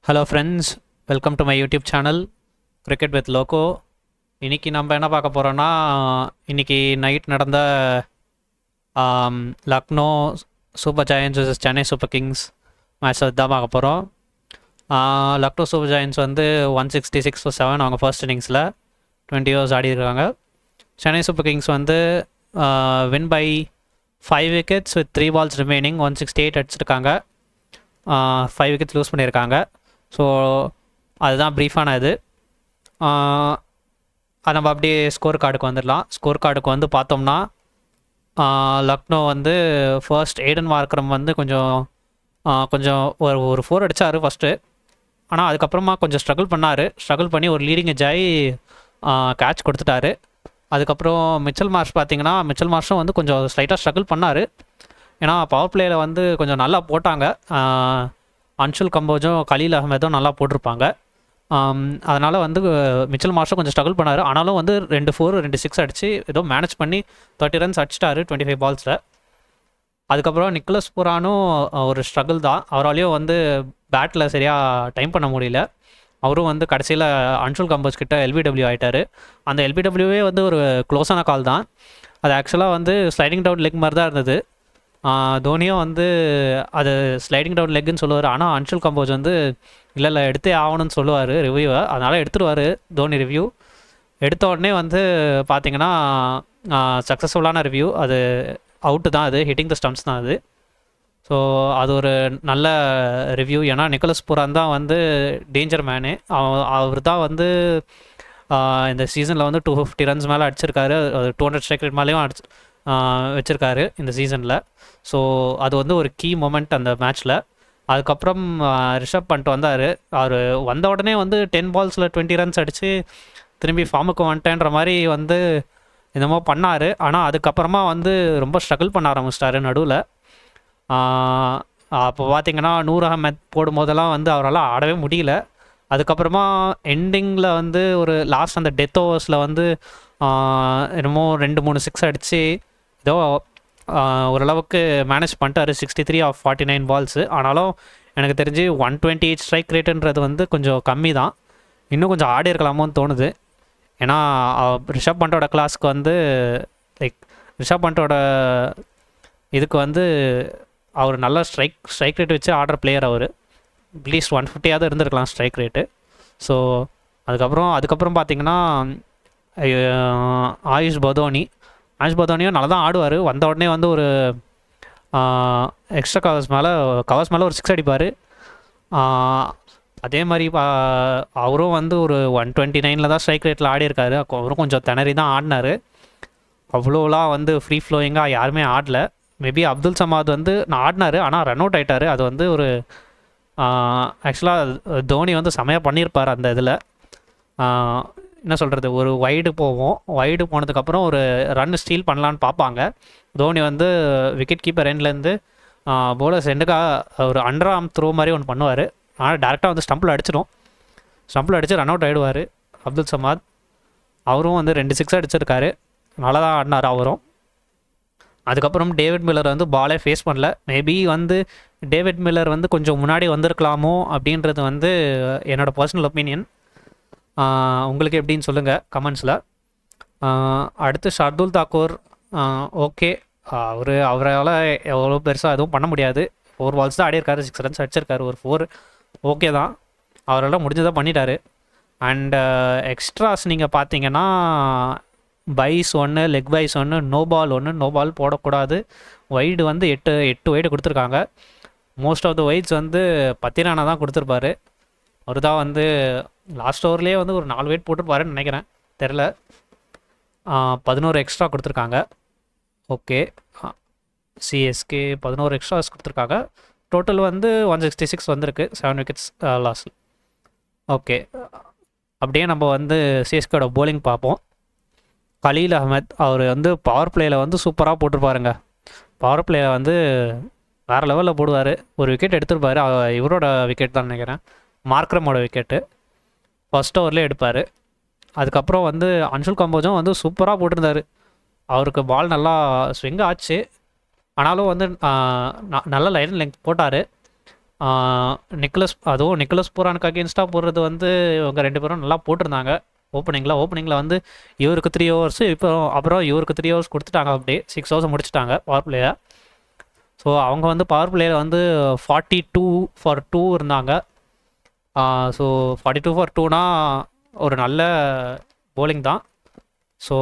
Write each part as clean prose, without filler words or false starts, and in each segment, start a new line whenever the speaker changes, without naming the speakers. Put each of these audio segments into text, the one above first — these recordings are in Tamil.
Hello friends, welcome to my YouTube channel cricket with Loco. இன்றைக்கி நம்ம என்ன பார்க்க போகிறோன்னா, இன்றைக்கி நைட் நடந்த Lucknow super giants vs Chennai super kings match தான் பார்க்க போகிறோம். லக்னோ சூப்பர் ஜாயன்ஸ் வந்து 166 for 7 அவங்க ஃபர்ஸ்ட் இன்னிங்ஸில் 20 overs ஆடிருக்காங்க. சென்னை சூப்பர் கிங்ஸ் வந்து win by 5 wickets with 3 balls remaining 168 அடிச்சிருக்காங்க. 5 wickets லூஸ் பண்ணியிருக்காங்க. ஸோ அதுதான் ப்ரீஃபான இது. அது நம்ம அப்படியே ஸ்கோர் கார்டுக்கு வந்துடலாம். ஸ்கோர் கார்டுக்கு வந்து பார்த்தோம்னா, லக்னோ வந்து ஃபர்ஸ்ட் ஏடன் மார்க்கரம் வந்து கொஞ்சம் ஒரு 4 அடித்தார் ஃபஸ்ட்டு. ஆனால் அதுக்கப்புறமா கொஞ்சம் ஸ்ட்ரகிள் பண்ணி ஒரு லீடிங் எட்ஜ் ஆகி கேட்ச் கொடுத்துட்டாரு. அதுக்கப்புறம் மிச்சல் மார்ஷும் வந்து கொஞ்சம் ஸ்லைட்டாக ஸ்ட்ரகிள் பண்ணார். ஏன்னா பவர் பிளேயில் வந்து கொஞ்சம் நல்லா போட்டாங்க. அன்ஷுல் கம்போஜும் கலீல் அகமதும் நல்லா போட்டிருப்பாங்க. அதனால் வந்து மிச்சல் மார்ஷும் கொஞ்சம் ஸ்ட்ரகிள் பண்ணார். ஆனாலும் வந்து 2 4 2 6 அடித்து ஏதோ மேனேஜ் பண்ணி 30 runs அடிச்சிட்டாரு 25 balls. அதுக்கப்புறம் நிக்கலஸ் பூரானும் ஒரு ஸ்ட்ரகிள் தான். அவராலையும் வந்து பேட்டில் சரியாக டைம் பண்ண முடியல. அவரும் வந்து கடைசியில் அன்ஷுல் கம்போஜ் கிட்ட எல்பிடபிள்யூ ஆகிட்டார். அந்த எல்பிடபிள்யூவே வந்து ஒரு க்ளோஸான கால் தான். அது ஆக்சுவலாக வந்து ஸ்லைடிங் டவுன் லெக் மாதிரி தான் இருந்தது. தோனியும் வந்து அது ஸ்லைடிங் டவுன் லெக்குன்னு சொல்லுவார். ஆனால் அன்ஷுல் கம்போஜ் வந்து இல்லை எடுத்தே ஆகணும்னு சொல்லுவார் ரிவ்யூவை. அதனால் எடுத்துருவார் தோனி ரிவ்யூ. எடுத்த உடனே வந்து பார்த்திங்கன்னா சக்ஸஸ்ஃபுல்லான ரிவ்யூ. அது அவுட்டு தான், அது ஹிட்டிங் த ஸ்டம்ப்ஸ் தான் அது. ஸோ அது ஒரு நல்ல ரிவ்யூ. ஏன்னா நிக்கலஸ் பூரான் தான் வந்து டேஞ்சர் மேனு. அவர் தான் வந்து இந்த சீசனில் வந்து 250 runs மேலே அடிச்சிருக்காரு. 200 ஸ்ட்ரைக் ரேட் மேலேயும் வச்சுருக்காரு இந்த சீசனில். ஸோ அது வந்து ஒரு கீ மொமெண்ட் அந்த மேட்ச்சில். அதுக்கப்புறம் ரிஷப் பண்ணிட்டு வந்தார். அவர் வந்த உடனே வந்து 10 balls 20 runs அடித்து திரும்பி ஃபார்முக்கு வந்துட்டேன்ற மாதிரி வந்து என்னமோ பண்ணார். ஆனால் அதுக்கப்புறமா வந்து ரொம்ப ஸ்ட்ரகிள் பண்ண ஆரம்பிச்சிட்டாரு நடுவில். அப்போ பார்த்திங்கன்னா நூர் அகமத் போடும்போதெல்லாம் வந்து அவரால் ஆடவே முடியல. அதுக்கப்புறமா எண்டிங்கில் வந்து ஒரு லாஸ்ட் அந்த டெத் ஓவர்ஸில் வந்து என்னமோ 2-3 6 அடித்து ஏதோ ஓரளவுக்கு மேனேஜ் பண்ணிட்டாரு 63 of 49 balls. ஆனாலும் எனக்கு தெரிஞ்சு 128 ஸ்ட்ரைக் ரேட்டுன்றது வந்து கொஞ்சம் கம்மி தான். இன்னும் கொஞ்சம் ஆடி இருக்கலாமோன்னு தோணுது. ஏன்னா ரிஷப் பண்டோட கிளாஸ்க்கு வந்து ரிஷப் பண்டோட இதுக்கு வந்து அவர் நல்ல ஸ்ட்ரைக் ரேட் வச்சு ஆடுற பிளேயர். அவர் அட்லீஸ்ட் 150 இருந்திருக்கலாம் ஸ்ட்ரைக் ரேட்டு. ஸோ அதுக்கப்புறம் பார்த்திங்கன்னா ஆயுஷ் பதோனியும் நல்லா தான் ஆடுவார். வந்த உடனே வந்து ஒரு எக்ஸ்ட்ரா கவர்ஸ் மேலே ஒரு 6 அடிப்பார். அதே மாதிரி அவரும் வந்து ஒரு 129 தான் ஸ்ட்ரைக் ரேட்டில் ஆடியிருக்காரு. அவரும் கொஞ்சம் திணறி தான் ஆடினார். அவ்வளோலாம் வந்து ஃப்ரீ ஃப்ளோயிங்காக யாருமே ஆடலை. மேபி அப்துல் சமாத் வந்து நான் ஆடினார், ஆனால் ரன் அவுட் ஆகிட்டார். அது வந்து ஒரு ஆக்சுவலாக தோனி வந்து செமையாக பண்ணியிருப்பார் அந்த இதில். என்ன சொல்கிறது, ஒரு வைடு போனதுக்கப்புறம் ஒரு ரன் ஸ்டீல் பண்ணலான்னு பார்ப்பாங்க. தோனி வந்து விக்கெட் கீப்பர் எண்ட்லேருந்து போலர்ஸ் எண்டுக்காக ஒரு அண்டர் ஆர்ம் த்ரோ மாதிரி ஒன்று பண்ணுவார். ஆனால் டேரெக்டாக வந்து ஸ்டம்பில் அடித்து ரன் அவுட் ஆகிடுவார் அப்துல் சமாத். அவரும் வந்து 2 6 அடிச்சிருக்காரு. நல்லா தான் ஆடினார் அவரும். அதுக்கப்புறம் டேவிட் மில்லர் வந்து பாலே ஃபேஸ் பண்ணல. மேபி வந்து டேவிட் மில்லர் வந்து கொஞ்சம் முன்னாடி வந்திருக்கலாமோ அப்படின்றது வந்து என்னோடய பர்சனல் ஒப்பீனியன். உங்களுக்கு எப்படின்னு சொல்லுங்கள் கமெண்ட்ஸில். அடுத்து ஷர்துல் தாக்கூர். ஓகே, அவரால் எவ்வளோ பெருசாக எதுவும் பண்ண முடியாது. 4 balls தான் ஆடியிருக்காரு, 6 runs அடிச்சிருக்காரு, ஒரு 4 ஓகே தான். அவரால் முடிஞ்சதாக பண்ணிட்டார். அண்டு எக்ஸ்ட்ராஸ் நீங்கள் பார்த்தீங்கன்னா பைஸ் 1, லெக் பைஸ் 1, நோ பால் போடக்கூடாது. வைடு வந்து 8 வைடு கொடுத்துருக்காங்க. மோஸ்ட் ஆஃப் த வைட்ஸ் வந்து பத்திரானா தான் கொடுத்துருப்பாரு. அவர் தான் வந்து லாஸ்ட் ஓவர்லேயே வந்து ஒரு 4 வைட் போட்டிருப்பாருன்னு நினைக்கிறேன், தெரில. 11 எக்ஸ்ட்ரா கொடுத்துருக்காங்க. ஓகே, சிஎஸ்கே 11 எக்ஸ்ட்ராஸ் கொடுத்துருக்காங்க. டோட்டல் வந்து 166 வந்திருக்கு, 7 wickets லாஸ். ஓகே, அப்படியே நம்ம வந்து சிஎஸ்கேயோட போலிங் பார்ப்போம். கலீல் அகமத் அவர் வந்து பவர் பிளேயில் வந்து சூப்பராக போட்டிருப்பாருங்க. பவர் பிளேயில் வந்து வேறு லெவலில் போடுவார். ஒரு விக்கெட் எடுத்திருப்பார். இவரோட விக்கெட் தான் நினைக்கிறேன், மார்க்ரமோட விக்கெட்டு ஃபர்ஸ்ட் ஓவர்லேயே எடுப்பார். அதுக்கப்புறம் வந்து அன்ஷுல் கம்போஜும் வந்து சூப்பராக போட்டிருந்தார். அவருக்கு பால் நல்லா ஸ்விங் ஆச்சு. ஆனாலும் வந்து நல்ல லைன் லெங்க் போட்டார். நிக்கலஸ் பூரானுக்கு அகேன்ஸ்டாக போடுறது வந்து இவங்க 2 பேரும் நல்லா போட்டிருந்தாங்க. ஓப்பனிங்கில் வந்து இவருக்கு 3 ஓவர்ஸு, அப்புறம் இவருக்கு 3 ஓவர்ஸ் கொடுத்துட்டாங்க. அப்படியே 6 ஓவர்ஸை முடிச்சுட்டாங்க பவர் பிளேயை. ஸோ அவங்க வந்து பவர் பிளேயில் வந்து 42 for 2 இருந்தாங்க. ஸோ 42 for 2னா ஒரு நல்ல போலிங் தான். ஸோ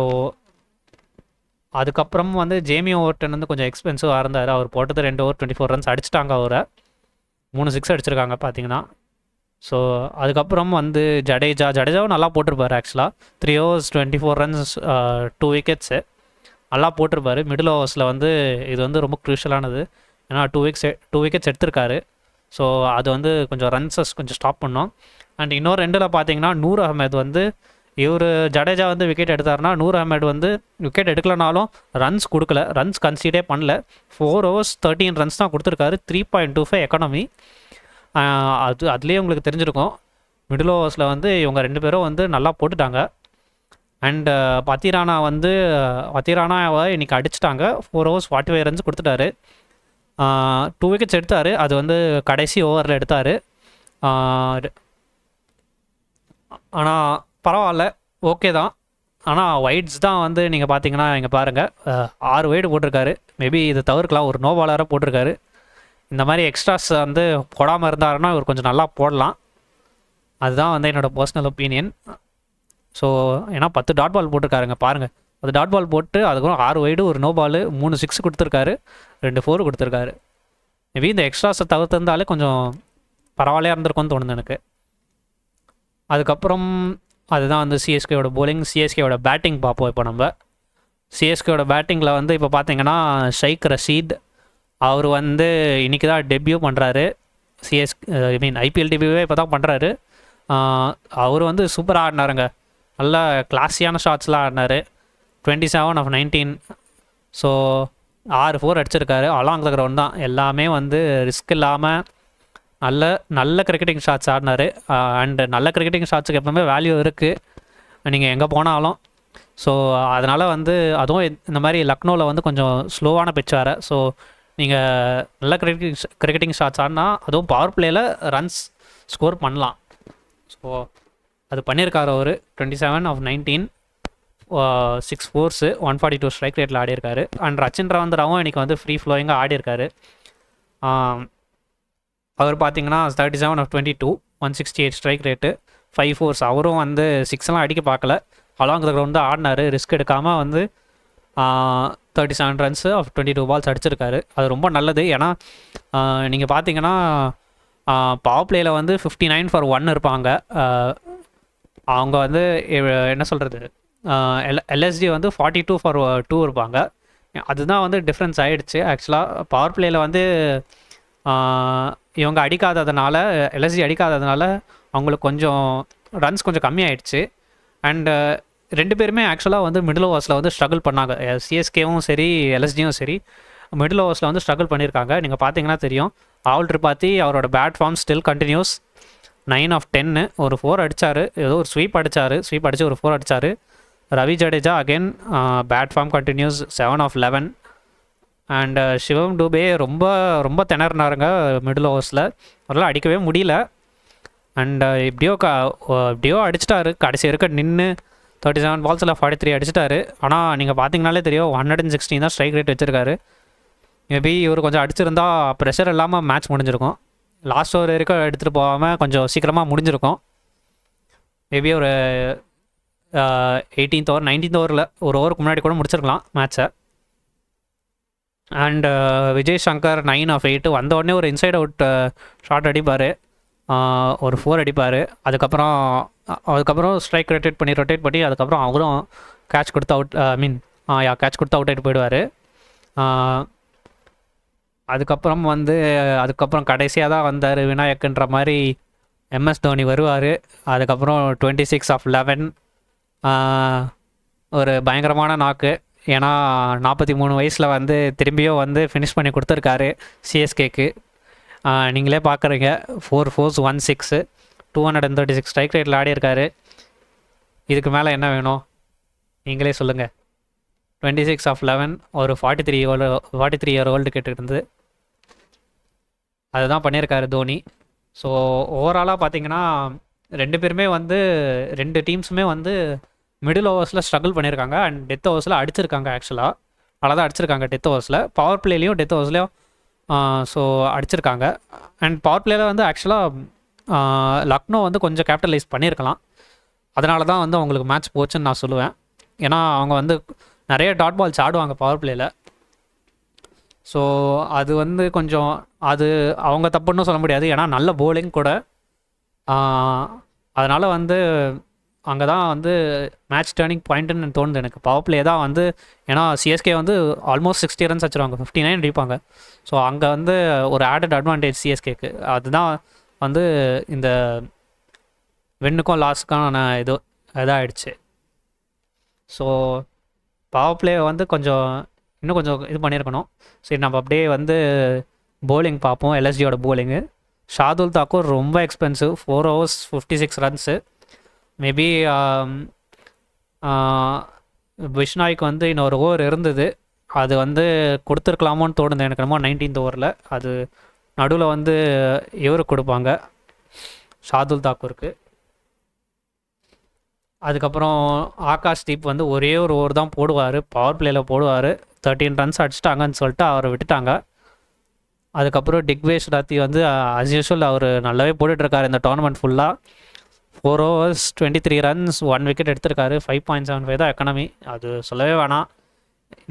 அதுக்கப்புறம் வந்து ஜேமி ஓவர்டன் வந்து கொஞ்சம் எக்ஸ்பென்சிவாக இருந்தார். அவர் போட்டது 2 ஓவர் 24 ரன்ஸ் அடிச்சிட்டாங்க. அவரை 3 6 அடிச்சிருக்காங்க பார்த்தீங்கன்னா. ஸோ அதுக்கப்புறம் வந்து ஜடேஜாவும் நல்லா போட்டிருப்பார். ஆக்சுவலாக 3 overs 24 ரன்ஸ் 2 wickets நல்லா போட்டிருப்பார். மிடில் ஓவர்ஸில் வந்து இது வந்து ரொம்ப க்ரூஷியலானது. ஏன்னா 2 wickets எடுத்திருக்காரு. ஸோ அது வந்து கொஞ்சம் ரன்ஸஸ் கொஞ்சம் ஸ்டாப் பண்ணோம். அண்ட் இன்னொரு 2ல் பார்த்தீங்கன்னா நூர் அகமது வந்து ஜடேஜா வந்து விக்கெட் எடுத்தாருன்னா நூர் அகமது வந்து விக்கெட் எடுக்கலனாலும் ரன்ஸ் கொடுக்கல, ரன்ஸ் கன்சீடே பண்ணல. 4 overs 13 ரன்ஸ் தான் கொடுத்துருக்காரு. 3.25 எக்கானமி. அதுலேயே உங்களுக்கு தெரிஞ்சிருக்கும். மிடில் ஓவர்ஸில் வந்து இவங்க 2 பேரும் வந்து நல்லா போட்டுட்டாங்க. அண்டு பத்திரானாவை இன்றைக்கி அடிச்சிட்டாங்க. 4 overs 45 ரன்ஸ் கொடுத்துட்டாரு. 2 wickets எடுத்தார். அது வந்து கடைசி ஓவரில் எடுத்தார். ஆனால் பரவாயில்ல, ஓகே தான். ஆனால் வைட்ஸ் தான் வந்து நீங்கள் பார்த்தீங்கன்னா இங்கே பாருங்கள் 6 வைடு போட்டிருக்காரு. மேபி இது தவிர்க்கலாம், ஒரு நோ பாலராக போட்டிருக்காரு. இந்த மாதிரி எக்ஸ்ட்ராஸ் வந்து போடாமல் இருந்தாருன்னா இவர் கொஞ்சம் நல்லா போடலாம். அதுதான் வந்து என்னோடய பர்சனல் ஒப்பீனியன். ஸோ ஏன்னா 10 டாட் பால் போட்டிருக்காருங்க பாருங்கள். அது டாட் பால் போட்டு அதுக்கப்புறம் 6 வைடு, ஒரு நோ பால், 3 6 கொடுத்துருக்காரு, 2 4 கொடுத்துருக்காரு. மேபி இந்த எக்ஸ்ட்ராஸை தவிர்த்திருந்தாலே கொஞ்சம் பரவாயில்லையாக இருந்திருக்கும்னு தோணுது எனக்கு. அதுக்கப்புறம் அதுதான் வந்து சிஎஸ்கேயோட போலிங். சிஎஸ்கேயோட பேட்டிங் பார்ப்போம். இப்போ நம்ம சிஎஸ்கேயோட பேட்டிங்கில் வந்து இப்போ பார்த்தீங்கன்னா ஷைக் ரஷீத் அவர் வந்து இன்றைக்கி தான் டெபியூ பண்ணுறாரு. ஐபிஎல் டெபியூவே இப்போ தான் பண்ணுறாரு. அவர் வந்து சூப்பராக ஆடினாருங்க. நல்ல கிளாஸியான ஷாட்ஸ்லாம் ஆடினார். 27 of 19. ஸோ 6 4 அடிச்சிருக்காரு. அலாங் த கிரவுண்ட் தான் எல்லாமே வந்து ரிஸ்க் இல்லாமல் நல்ல கிரிக்கெட்டிங் ஷாட்ஸ் ஆடினார். அண்டு நல்ல கிரிக்கெட்டிங் ஷாட்ஸுக்கு எப்போவுமே வேல்யூ இருக்குது நீங்கள் எங்கே போனாலும். ஸோ அதனால் வந்து அதுவும் இந்த மாதிரி லக்னோவில் வந்து கொஞ்சம் ஸ்லோவான பிட்ச் வேறு. ஸோ நீங்கள் நல்ல கிரிக்கெட்டிங் ஷாட்ஸ் ஆடினா அதுவும் பவர் பிளேயில் ரன்ஸ் ஸ்கோர் பண்ணலாம். ஸோ அது பண்ணியிருக்காரு அவர். 27 of 19, 6 4s, 142 ஸ்ட்ரைக் ரேட்டில் ஆடியிருக்காரு. அண்ட் ரச்சின் ரவீந்திராவும் இன்றைக்கி வந்து ஃப்ரீ ஃப்ளோயிங்காக ஆடியிருக்காரு. அவர் பார்த்தீங்கன்னா 37 of 22, 168 ஸ்ட்ரைக் ரேட்டு, 5 4s. அவரும் வந்து 6 அடிக்க பார்க்கல, அலாங் த கிரவுண்ட் தான் ஆடினார். ரிஸ்க் எடுக்காமல் வந்து 37 ரன்ஸு ஆஃப் 22 பால்ஸ் அடிச்சிருக்காரு. அது ரொம்ப நல்லது. ஏன்னா நீங்கள் பார்த்தீங்கன்னா பவர் பிளேயில் வந்து 59 for 1 இருப்பாங்க. அவங்க வந்து என்ன சொல்கிறது, எல்எஸ்டி வந்து 42 for 2 இருப்பாங்க. அதுதான் வந்து டிஃப்ரென்ஸ் ஆகிடுச்சு. ஆக்சுவலாக பவர் பிளேயில் வந்து இவங்க அடிக்காததுனால, எல்எஸ்டி அடிக்காததுனால அவங்களுக்கு கொஞ்சம் ரன்ஸ் கொஞ்சம் கம்மியாயிடுச்சு. அண்டு 2 பேருமே ஆக்சுவலாக வந்து மிடில் ஓவர்ஸில் வந்து ஸ்ட்ரகிள் பண்ணாங்க. சிஎஸ்கேவும் சரி எல்எஸ்டியும் சரி மிடில் ஓவர்ஸில் வந்து ஸ்ட்ரகிள் பண்ணியிருக்காங்க. நீங்கள் பார்த்தீங்கன்னா தெரியும். ராகுல் திரிபாதி அவரோட bad form still continues. 9 of 10, ஒரு 4 அடித்தார். ஏதோ ஒரு ஸ்வீப் அடித்து ஒரு 4 அடித்தார். Ravi Jadeja again bad form continues, 7 of 11. And Shivam Dube ரொம்ப ரொம்ப திணறினாருங்க மிடில் ஓவர்ஸில். அதெல்லாம் அடிக்கவே முடியல. அண்ட் இப்படியோ அடிச்சிட்டாரு. கடைசி இருக்க நின்று 37 பால்ஸில் 43 அடிச்சிட்டாரு. ஆனால் நீங்கள் பார்த்தீங்கனாலே தெரியும் 116 தான் ஸ்ட்ரைக் ரேட் வச்சுருக்காரு. மேபி இவர் கொஞ்சம் அடிச்சிருந்தா ப்ரெஷர் இல்லாமல் மேட்ச் முடிஞ்சிருக்கும். லாஸ்ட் ஓவர் வரைக்கும் எடுத்துகிட்டு போகாமல் கொஞ்சம் சீக்கிரமாக முடிஞ்சிருக்கும். மேபி ஒரு 18th ஓவர் 19th ஓவரில் ஒரு ஓவருக்கு முன்னாடி கூட முடிச்சிருக்கலாம் மேட்ச்சை. அண்டு விஜய் சங்கர் 9 of 8 வந்த உடனே ஒரு இன்சைட் அவுட் ஷாட் அடிப்பார், ஒரு 4 அடிப்பார். அதுக்கப்புறம் ஸ்ட்ரைக் ரொட்டேட் பண்ணி அதுக்கப்புறம் அவரும் கேட்ச் கொடுத்து அவுட் கேட்ச் கொடுத்து அவுட் ஆகிட்டு போயிடுவார். அதுக்கப்புறம் கடைசியாக தான் வந்தார் விநாயக்குன்ற மாதிரி எம்எஸ் தோனி வருவார். அதுக்கப்புறம் 26 of 11, ஒரு பயங்கரமான நாக்கு. ஏன்னா 43 வயசில் வந்து திரும்பியும் வந்து ஃபினிஷ் பண்ணி கொடுத்துருக்காரு சிஎஸ்கேக்கு. நீங்களே பார்க்குறீங்க, 4 4s 1 6, 236 ஸ்ட்ரைக் ரேட்டில் ஆடியிருக்காரு. இதுக்கு மேலே என்ன வேணும் நீங்களே சொல்லுங்கள். 26 of 11, ஒரு 43 year old கிட்ட இருந்து. அதுதான் பண்ணியிருக்காரு தோனி. ஸோ ஓவராலாக பார்த்தீங்கன்னா 2 பேருமே வந்து 2 டீம்ஸுமே வந்து மிடில் ஓவர்ஸில் ஸ்ட்ரகிள் பண்ணியிருக்காங்க அண்ட் டெத் ஓவர்ஸில் அடிச்சிருக்காங்க. ஆக்சுவலாக நல்லா தான் அடிச்சிருக்காங்க டெத் ஓவர்ஸில், பவர் பிளேலையும் டெத் ஓவர்ஸ்லையும். ஸோ அடிச்சிருக்காங்க. அண்ட் பவர் பிளேயில் வந்து ஆக்சுவலாக லக்னோ வந்து கொஞ்சம் கேபிட்டலைஸ் பண்ணியிருக்கலாம். அதனால தான் வந்து அவங்களுக்கு மேட்ச் போச்சுன்னு நான் சொல்லுவேன். ஏன்னா அவங்க வந்து நிறைய டாட் பால்ஸ் ஆடுவாங்க பவர் பிளேயில். ஸோ அது வந்து கொஞ்சம் அது அவங்க தப்புன்னு சொல்ல முடியாது, ஏன்னா நல்ல போலிங் கூட. அதனால் வந்து அங்கே தான் வந்து மேட்ச் டேர்னிங் பாயிண்ட்டுன்னு தோணுது எனக்கு. பவர் பிளே தான் வந்து, ஏன்னா சிஎஸ்கே வந்து ஆல்மோஸ்ட் 60 ரன்ஸ் வச்சுருவாங்க, 59 அடிப்பாங்க. ஸோ அங்கே வந்து ஒரு ஆடட் அட்வான்டேஜ் சிஎஸ்கேக்கு. அதுதான் வந்து இந்த வின்னுக்கும் லாஸுக்கான இதாகிடுச்சு. ஸோ பவர் பிளே வந்து இன்னும் கொஞ்சம் இது பண்ணியிருக்கணும். சரி, நம்ம அப்படியே வந்து போலிங் பார்ப்போம். எல்எஸ்ஜியோட போலிங்கு ஷார்துல் தாக்கூர் ரொம்ப எக்ஸ்பென்சிவ், 4 overs 56 ரன்ஸு. மேபி பிஷ்னாய்க்கு வந்து இன்னொரு ஓவர் இருந்தது, அது வந்து கொடுத்துருக்கலாமோன்னு தோணுது எனக்கு. என்னமோ 19th ஓவரில் அது நடுவில் வந்து இவருக்கு கொடுப்பாங்க, ஷார்துல் தாக்கூருக்கு. அதுக்கப்புறம் ஆகாஷ் தீப் வந்து ஒரே ஒரு ஓவர் தான் போடுவார், பவர் பிளேயில் போடுவார். 13 ரன்ஸ் அடிச்சிட்டாங்கன்னு சொல்லிட்டு அவரை விட்டுட்டாங்க. அதுக்கப்புறம் டிக்வேஷ் ராத்தி வந்து ஆஸ் யூஷுவல் அவர் நல்லாவே போட்டுட்ருக்காரு இந்த டோர்னமெண்ட் ஃபுல்லாக. 4 overs 23 runs, 1 wicket எடுத்திருக்காரு. 5.75 தான் எக்கனாமி, அது சொல்லவே வேணாம்.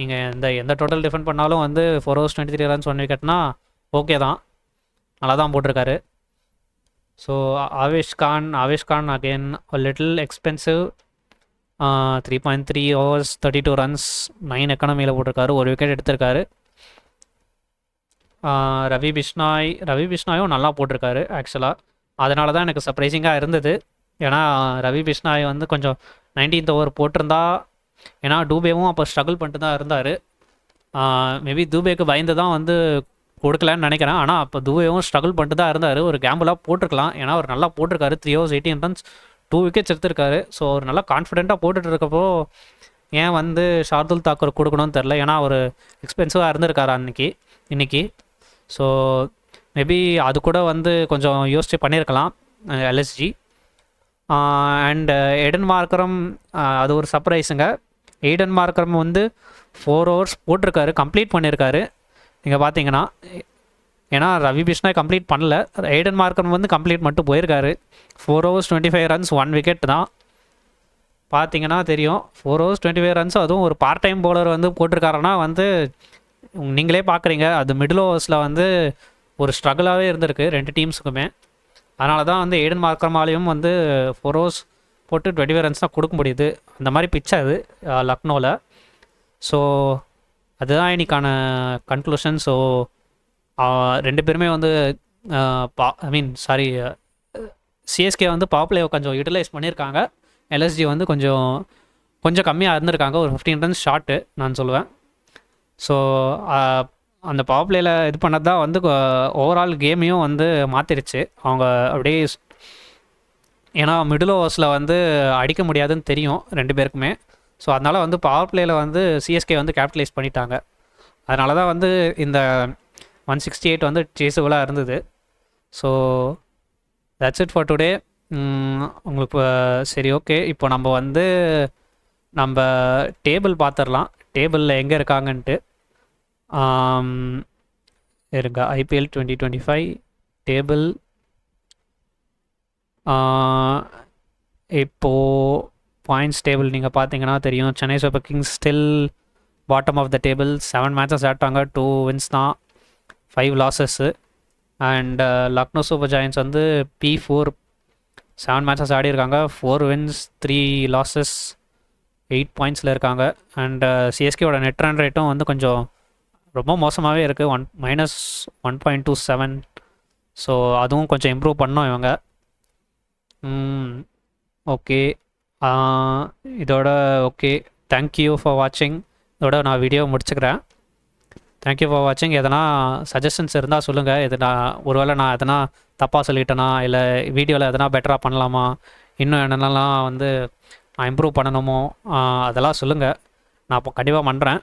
நீங்கள் எந்த டோட்டல் டிஃபெண்ட் பண்ணாலும் வந்து 4 overs 23 runs 1 wicketனா ஓகே தான், நல்லா தான் போட்டிருக்காரு. So Avesh Khan again little expensive. 3.3 overs 32 runs 9 எக்கனாமியில் போட்டிருக்காரு, 1 wicket எடுத்திருக்காரு. ரவி பிஷ்னாயும் நல்லா போட்டிருக்காரு ஆக்சுவலாக. அதனால தான் எனக்கு சர்ப்ரைசிங்காக இருந்தது. ஏன்னா ரவி பிஷ்னாய் வந்து கொஞ்சம் 19th ஓவர் போட்டிருந்தா, ஏன்னா டூபேவும் அப்போ ஸ்ட்ரகிள் பண்ணிட்டு தான் இருந்தார். மேபி தூபேக்கு பயந்து தான் வந்து கொடுக்கலான்னு நினைக்கிறேன். ஆனால் அப்போ தூபேவும் ஸ்ட்ரகிள் பண்ணிட்டு தான் இருந்தார். ஒரு கேம்பிளாக போட்டிருக்கலாம், ஏன்னா அவர் நல்லா போட்டிருக்காரு. 3 overs 18 runs 2 wickets எடுத்திருக்காரு. ஸோ அவர் நல்லா கான்ஃபிடென்ட்டாக போட்டுட்டு இருக்கப்போ ஏன் வந்து ஷார்துல் தாக்கூர் கொடுக்கணும்னு தெரில, ஏன்னா அவர் எக்ஸ்பென்சிவாக இருந்திருக்காரு இன்னைக்கு. ஸோ மேபி அது கூட வந்து கொஞ்சம் யோசிச்சு பண்ணியிருக்கலாம் எல்எஸ்ஜி. அண்ட் எடன் மார்க்கரம் அது ஒரு சர்ப்ரைஸுங்க. எய்டன் மார்க்கரம் வந்து 4 overs போட்டிருக்காரு, கம்ப்ளீட் பண்ணியிருக்காரு. நீங்கள் பார்த்தீங்கன்னா, ஏன்னா ரவி பிஷ்னாய் கம்ப்ளீட் பண்ணல, எய்டன் மார்க்கரம் வந்து கம்ப்ளீட் மட்டும் போயிருக்காரு. 4 overs 25 runs 1 wicket தான். பார்த்தீங்கன்னா தெரியும், 4 overs 25 runs, அதுவும் ஒரு பார்ட் டைம் பவுலர் வந்து போட்டிருக்காருன்னா வந்து நீங்களே பார்க்குறீங்க. அது மிடில் ஓவர்ஸில் வந்து ஒரு ஸ்ட்ரகிளாகவே இருந்திருக்கு 2 டீம்ஸுக்குமே. அதனால தான் வந்து எய்டன் மார்க்கரமாலையும் வந்து 4 overs போட்டு 25 runs தான் கொடுக்க முடியுது. அந்த மாதிரி பிச் அது லக்னோவில். ஸோ அதுதான் இன்னைக்கான கன்க்ளூஷன். ஸோ 2 பேருமே வந்து சிஎஸ்கே வந்து பவர் பிளேவை கொஞ்சம் யூட்டிலைஸ் பண்ணியிருக்காங்க. எல்எஸ்ஜி வந்து கொஞ்சம் கம்மியாக இருந்திருக்காங்க, ஒரு 15 runs ஷார்ட்டு நான் சொல்லுவேன். ஸோ அந்த பவர் பிளேயில் இது பண்ணது தான் வந்து ஓவரால் கேமையும் வந்து மாற்றிருச்சு. அவங்க அப்படியே, ஏன்னா மிடில் ஓவர்ஸில் வந்து அடிக்க முடியாதுன்னு தெரியும் 2 பேருக்குமே. ஸோ அதனால் வந்து பவர் பிளேயில் வந்து சிஎஸ்கே வந்து கேபிட்டலைஸ் பண்ணிட்டாங்க. அதனால தான் வந்து இந்த 168 வந்து சேஸபுளாக இருந்தது. So that's it for today. உங்களுக்கு சரி, ஓகே. இப்போ நம்ம டேபிள் பார்த்துடலாம், டேபிளில் எங்கே இருக்காங்கன்ட்டு. இருங்க, ஐபிஎல் 2025 டேபிள். இப்போது பாயிண்ட்ஸ் டேபிள் நீங்கள் பார்த்தீங்கன்னா தெரியும், Chennai super kings still bottom of the table. 7 matches ஆட்டாங்க, 2 wins தான், 5 losses. And Lucknow super giants வந்து P4 7 matches ஆடிருக்காங்க, 4 wins 3 losses, 8 points இருக்காங்க. அண்ட் சிஎஸ்கேவோட நெட் ரன் ரேட்டும் வந்து கொஞ்சம் ரொம்ப மோசமாகவே இருக்குது, -1.27. ஸோ அதுவும் கொஞ்சம் இம்ப்ரூவ் பண்ணோம் இவங்க. ஓகே, இதோட ஓகே, தேங்க்யூ ஃபார் வாட்சிங். இதோட நான் வீடியோ முடிச்சுக்கிறேன். தேங்க்யூ ஃபார் வாட்சிங். எதனா சஜஷன்ஸ் இருந்தால் சொல்லுங்கள். ஒருவேளை நான் எதனா தப்பாக சொல்லிட்டேனா, இல்லை வீடியோவில் எதனா பெட்டராக பண்ணலாமா, இன்னும் என்னென்னலாம் வந்து நான் இம்ப்ரூவ் பண்ணணுமோ அதெல்லாம் சொல்லுங்கள். நான் இப்போ கண்டிப்பாக பண்ணுறேன்.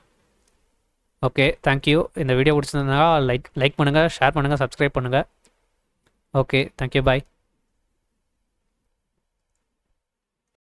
Okay, thank you. இந்த வீடியோ பிடிச்சிருந்தா லைக் பண்ணுங்கள், ஷேர் பண்ணுங்கள், சப்ஸ்கிரைப் பண்ணுங்கள். ஓகே, தேங்க்யூ, பாய்.